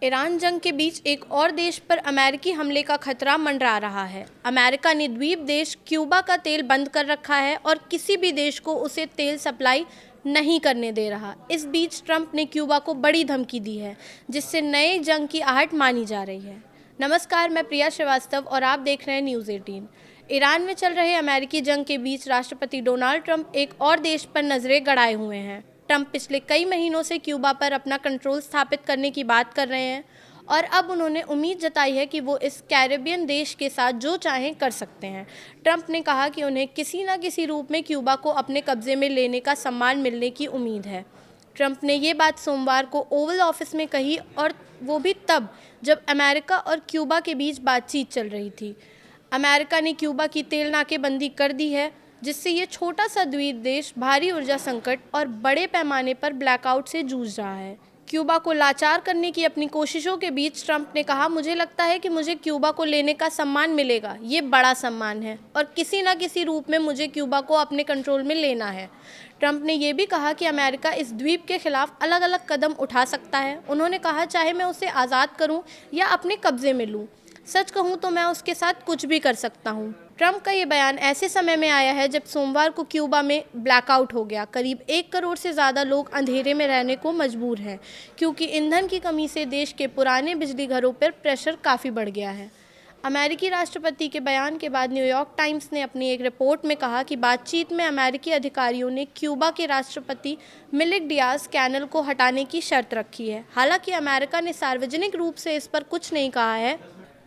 Iran जंग के बीच एक और देश पर अमेरिकी हमले का खतरा मंडरा रहा है। अमेरिका ने द्वीप देश क्यूबा का तेल बंद कर रखा है और किसी भी देश को उसे तेल सप्लाई नहीं करने दे रहा। इस बीच ट्रंप ने क्यूबा को बड़ी धमकी दी है, जिससे नए जंग की आहट मानी जा रही है। नमस्कार, मैं प्रिया श्रीवास्तव और आप देख रहे हैं न्यूज़ 18। ईरान में चल रहे अमेरिकी जंग के बीच राष्ट्रपति डोनाल्ड ट्रंप एक और देश पर नजरें गड़ाए हुए हैं। ट्रंप पिछले कई महीनों से क्यूबा पर अपना कंट्रोल स्थापित करने की बात कर रहे हैं और अब उन्होंने उम्मीद जताई है कि वो इस कैरेबियन देश के साथ जो चाहें कर सकते हैं। ट्रंप ने कहा कि उन्हें किसी न किसी रूप में क्यूबा को अपने कब्जे में लेने का सम्मान मिलने की उम्मीद है। ट्रंप ने ये बात सोमवार को ओवल ऑफिस में कही, और वो भी तब जब अमेरिका और क्यूबा के बीच बातचीत चल रही थी। अमेरिका ने क्यूबा की तेल नाकेबंदी कर दी है, जिससे ये छोटा सा द्वीप देश भारी ऊर्जा संकट और बड़े पैमाने पर ब्लैकआउट से जूझ रहा है। क्यूबा को लाचार करने की अपनी कोशिशों के बीच ट्रंप ने कहा, मुझे लगता है कि मुझे क्यूबा को लेने का सम्मान मिलेगा। ये बड़ा सम्मान है और किसी न किसी रूप में मुझे क्यूबा को अपने कंट्रोल में लेना है। ट्रंप ने यह भी कहा कि अमेरिका इस द्वीप के खिलाफ अलग अलग कदम उठा सकता है। उन्होंने कहा, चाहे मैं उसे आज़ाद करूं या अपने कब्जे में लूं, सच कहूं तो मैं उसके साथ कुछ भी कर सकता हूं। ट्रंप का ये बयान ऐसे समय में आया है जब सोमवार को क्यूबा में ब्लैकआउट हो गया। करीब 1 करोड़ से ज़्यादा लोग अंधेरे में रहने को मजबूर हैं, क्योंकि ईंधन की कमी से देश के पुराने बिजली घरों पर प्रेशर काफ़ी बढ़ गया है। अमेरिकी राष्ट्रपति के बयान के बाद न्यूयॉर्क टाइम्स ने अपनी एक रिपोर्ट में कहा कि बातचीत में अमेरिकी अधिकारियों ने क्यूबा के राष्ट्रपति मिलिक डियाज कैनल को हटाने की शर्त रखी है। हालांकि अमेरिका ने सार्वजनिक रूप से इस पर कुछ नहीं कहा है।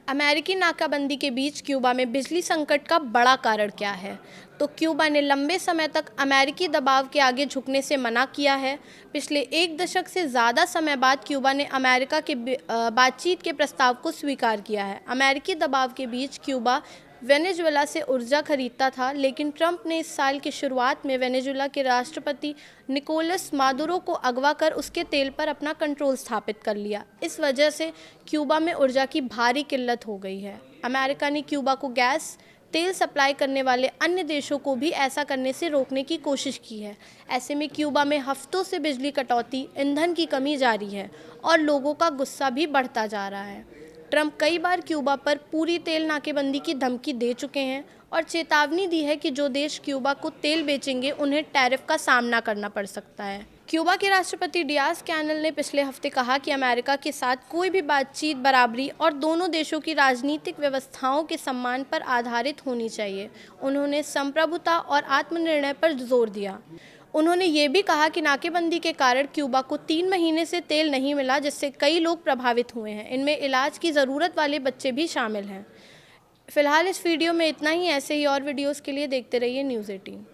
अमेरिकी नाकाबंदी के बीच क्यूबा में बिजली संकट का बड़ा कारण क्या है? तो क्यूबा ने लंबे समय तक अमेरिकी दबाव के आगे झुकने से मना किया है। पिछले 1 दशक से ज़्यादा समय बाद क्यूबा ने अमेरिका के बातचीत के प्रस्ताव को स्वीकार किया है। अमेरिकी दबाव के बीच क्यूबा वेनेजुएला से ऊर्जा खरीदता था, लेकिन ट्रंप ने इस साल की शुरुआत में वेनेजुएला के राष्ट्रपति निकोलस मादुरो को अगवा कर उसके तेल पर अपना कंट्रोल स्थापित कर लिया। इस वजह से क्यूबा में ऊर्जा की भारी किल्लत हो गई है। अमेरिका ने क्यूबा को गैस तेल सप्लाई करने वाले अन्य देशों को भी ऐसा करने से रोकने की कोशिश की है। ऐसे में क्यूबा में हफ्तों से बिजली कटौती, ईंधन की कमी जारी है और लोगों का गुस्सा भी बढ़ता जा रहा है। ट्रंप कई बार क्यूबा पर पूरी तेल नाकेबंदी की धमकी दे चुके हैं और चेतावनी दी है कि जो देश क्यूबा को तेल बेचेंगे उन्हें टैरिफ का सामना करना पड़ सकता है। क्यूबा के राष्ट्रपति डियाज कैनल ने पिछले हफ्ते कहा कि अमेरिका के साथ कोई भी बातचीत बराबरी और दोनों देशों की राजनीतिक व्यवस्थाओं के सम्मान पर आधारित होनी चाहिए। उन्होंने संप्रभुता और आत्मनिर्णय पर जोर दिया। उन्होंने ये भी कहा कि नाकेबंदी के कारण क्यूबा को 3 महीने से तेल नहीं मिला, जिससे कई लोग प्रभावित हुए हैं। इनमें इलाज की ज़रूरत वाले बच्चे भी शामिल हैं। फिलहाल इस वीडियो में इतना ही। ऐसे ही और वीडियोस के लिए देखते रहिए न्यूज़ 18।